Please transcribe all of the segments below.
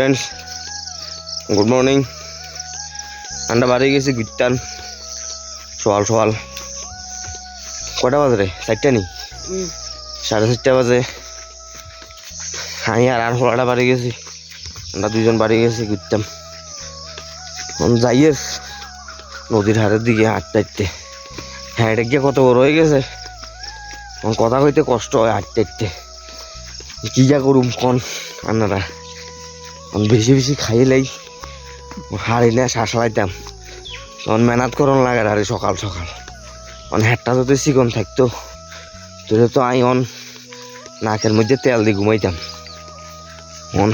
Friends, good morning. আমরা বাড়ি গেছি গুইতান সকাল সকাল। কটা বাজে রে? 4টা নি? 4:30 বাজে। আমি আর হলাটা বাড়ি গেছি। আমরা দুজন বাড়ি গেছি ঘুরতাম। যাইয়ের নদীর হাড়ের দিকে হাঁটতে হাঁটতে হ্যাঁ এটা গিয়ে কত বড় হয়ে গেছে, কথা কইতে কষ্ট হয় হাঁটতে হাঁটতে। কি যা করুম কন আপনারা? বেশি বেশি খাইলেই হাড়ি না শ্বাস লাইতাম। তখন মেহনত করন লাগে হাড়ি সকাল সকাল। হ্যাটটা যদি চিকন থাকতো তাহলে তো আমি নাকের মধ্যে তেল দিয়ে ঘুমাইতাম।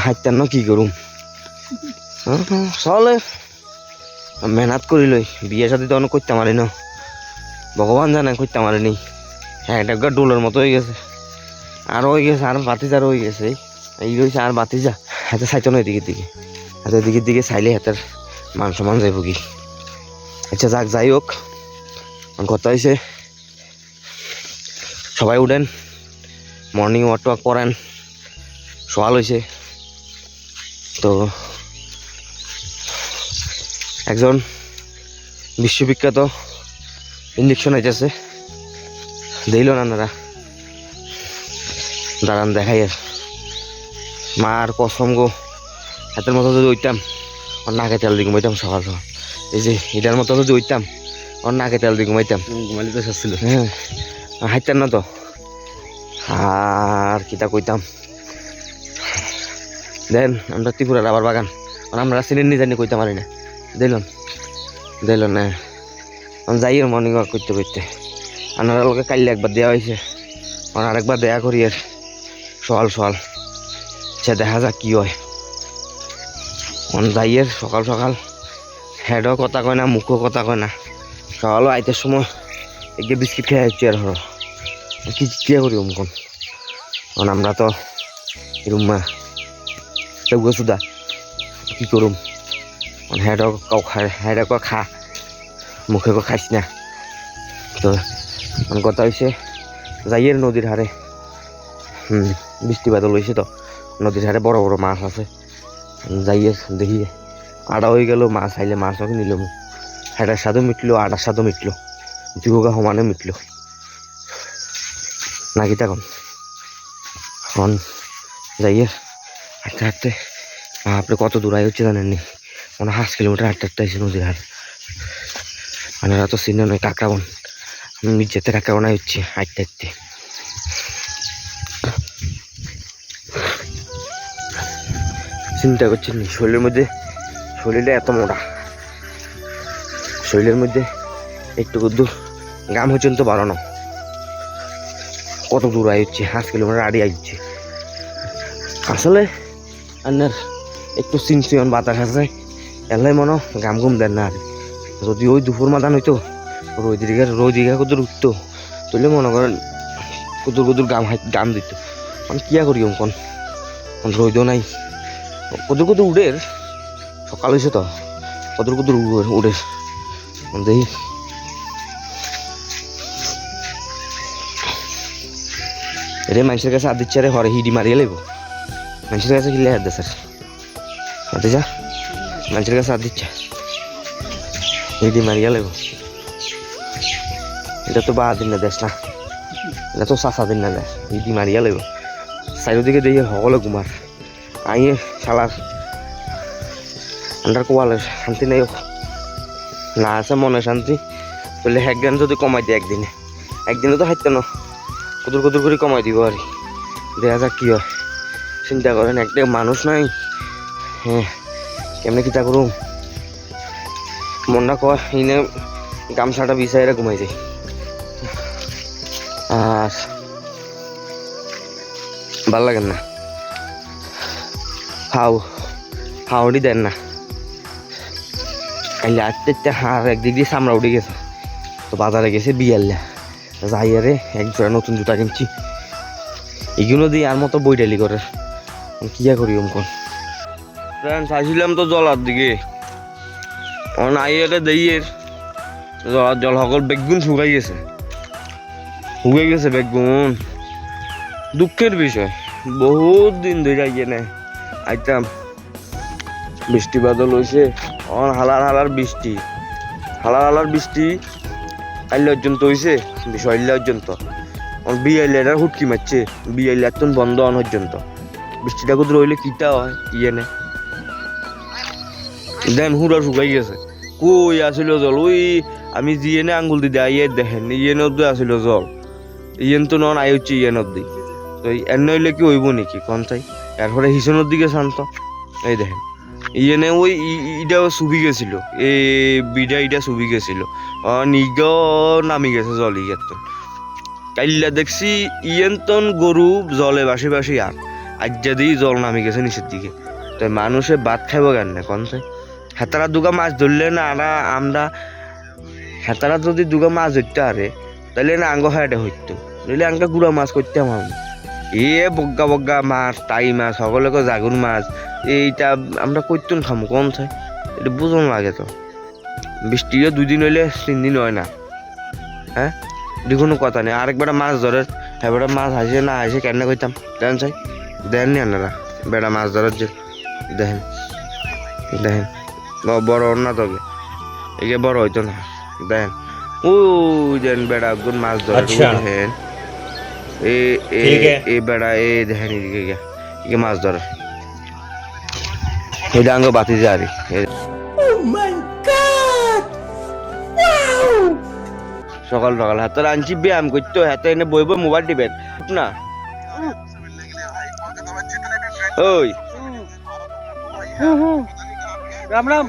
হাঁটতাম না কি করুম। চলে মেহনত করি লই। বিয়ে সাথে তখন করতে পারি না, ভগবান জানে করতে পারিনি। হ্যাঁ এটা একবার ডোলের মতো হয়ে গেছে। আরও হয়ে গেছে, আর বাতিজারও হয়ে গেছে। এই রয়েছে আর বাতিজা হাতে চাইতো না এদিকের দিকে। হাতের দিকের দিকে চাইলে হাতের মান সমান যাইব কি। আচ্ছা যাক, যাই হোক, কথা হয়েছে সবাই উঠেন, মর্নিং ওয়াক টোয়াক করেন। সকাল হয়েছে তো একজন বিশ্ববিখ্যাত ইঞ্জেকশন আইতেছে, দিল না আপনারা দাঁড়ান দেখাই। আর মার কসম গো, হাতের মতো যদি উঠতাম ওর নাকে তেল দিয়ে ঘুমাইতাম সকাল সকাল। এই যে এটার মতো যদি উঠতাম ওর নাকে তেল দিয়ে ঘুমাইতাম। ঘুমাইলে তো শেষ ছিল। হ্যাঁ হাঁটতাম না তো আর কিতা কইতাম। দেন আমরা ত্রিপুরা রাবার বাগান, আমরা চিনেন নি জানি কইতে পারি না। দিল না যাই আর মর্নিং ওয়াক করতে করতে। আপনারা লোকে কাইলে একবার দেওয়া হয়েছে, আরেকবার দেয়া করি আর সকাল সকাল। সে দেখা যাক কি হয়। যাইয়ের সকাল সকাল হেডও কথা কয় না, মুখও কথা কয় না। সকালও আইতের সময় এগিয়ে বিস্কিট খেয়ে যাচ্ছি আর হলো কি কে করি অমুকন। আমরা তো রুমা চৌগো সুদা কি করুম। হেডও কাউ খায়, হেডও খা, মুখে খাইস না। তো কথা হয়েছে যাইয়ের নদীর হারে বৃষ্টি বাদল হয়েছে তো নদীর হারে বড় বড় মাছ আছে। যাইয়ে দেখি আড়া হয়ে গেল, মাছ আইলে মাছও নিল। হেডার স্বাদও মিটলো, আটার স্বাদও মিটলো, দুগা সমানে মিটলো নাকি তখন। যাইয়ে হাঁটতে হাঁটতে আপনি কত দূর আয় হচ্ছে জানেননি? 5 কিলোমিটার হাঁটতে হাঁটতে আসছে নদীর হাট। আপনারা তো চিনে নয় কাঁকড়াবন, আমি যেতে কাঁকড়াবনাই হচ্ছে হাঁটতে হাঁটতে। চিন্তা করছেন শরীরের মধ্যে, শরীরটা এত মোটা, শরীরের মধ্যে একটু দূর গাম পর্যন্ত বাড়ানো। কত দূর আয় হচ্ছে, 5 কিলোমিটার আড়ি আইচ্ছে। আসলে আপনার একটু চিনচিন বাতাস আছে, এলাই মনে গাম গুম দেন না। আর যদি ওই দুপুর মাদান হইতো রোদিঘা কদুর উঠতো তাহলে মনে করেন কদুর কদুর গাম দিত। কিয়া করি কোন রোদও নাই, কদুর কদুর উড়ে। সকাল হয়েছে তো কদুর কদুর উড়ে দেখি। রে মানুষের কাছে হাত দিচ্ছে, রে হরে হিডি মারিয়ে লাগবো। মানুষের কাছে কিনলে হাত দে স্যার, হাতে যা মানুষের কাছে হাত দিচ্ছে হিডি মারিয়া লাগবো। এটা তো বা দিন না দেশ না, এটা তো চাষা দিন না দেশ। হিডি মারিয়া লাগবো। চারিদিকে দেখি সকলে ঘুমার আইয়ে শালার আন্ডার কোয়ালের শান্তি নেই না। আছে মনে শান্তি বললে এক গান যদি কমাই দিই একদিনে তো হাঁটতে না, কদুর কদুর করে কমাই দিব। আর দেখা যাক কি হয়। চিন্তা করেন একটা মানুষ নাই। হ্যাঁ কেমনে কিতা করুম মনটা কয় ইনে গামছাটা বিছাইরা ঘুমাই যায়। আর ভাল লাগেন না, হাওড়ি দেন না। কাইলে আটতে হার একদিক দিয়ে চামড়া উঠে গেছে। তো বাজারে গেছে বিয়াল্লা যাই আরে এক জোড়া নতুন জুতা কিনছি। এগুলো দিয়ে আর মতো বইটালি করে কিয়া করি অমকন। চাইছিলাম তো জলার দিকে, আইয়ারে দেইয়ের জল সকল বেগুন শুকাই গেছে বেগুন। দুঃখের বিষয়, বহুত দিন ধরে আইয়ে না আইতাম বৃষ্টি বাদল হয়েছে হালার হালার বৃষ্টি আইলে পর্যন্ত হয়েছে বিষয় পর্যন্ত বিআইলে হুটকি মারছে বিআইলে এখন বন্ধ হন পর্যন্ত বৃষ্টিটা কোথাও রইলে কিটা হয় ইয়েনে দেন হুড়া শুকাই গেছে কই আসিল জল ওই আমি জিয়েনে আঙ্গুল দি দেয় দেখেন ইয়েন অব্দি আসিল জল ইয়েন তো নন আই হচ্ছে ইয়েন অব্দি তো এর নইলে কি হইব নাকি কন চাই এরপরে হিসনের দিকে শান্ত এই দেখেন ইয়েনে ওই ইটাও চুবি গেছিল এই বিডা ইটা চুবি গেছিল নিগ নামি গেছে জল ইয়াতন কাইল্লা দেখছি ইয়েনতন গরু জলে বাসি বাসি আজ্জা দিয়ে জল নামি গেছে নিচের দিকে তাই মানুষে ভাত খাইব কেন না কন চাই হেতারা দুগা মাছ ধরলে না আমরা হেতারা যদি দুগা মাছ ধরতে আরে তাহলে না আঙ্গ হায়াটে হইতো নইলে আঙ্গা গুড়া মাছ করতে আমার এ বগ্গা বগ্গা মাছ টাই মাছ সকলে জাগুর মাছ এইটা আমরা করতুন খামো কন চাই এটা বুঝন লাগে তো বৃষ্টিও 2 দিন হইলে 3 দিন হয় না হ্যাঁ এটা কোনো কথা নেই আরেকবার মাছ ধরে এবার মাছ হাসে না হাসে কেন কইতাম দেন চাই দেন নি আপনারা বেড়া মাছ ধরার যে দেখেন দেখেন বড় না তোকে একে বড় হইতো না দেখেন ও দেন বেড়া গুন মাছ ধরে দেখেন এ বেড়া এ দেখেন এদিকে মাছ ধরে এটা আঙ্গ বাতি যারি সকাল সকাল হাতে আনছি ব্যায়াম করতো হাতে এনে বইব মোবাইল টিপেন না ওই রাম রাম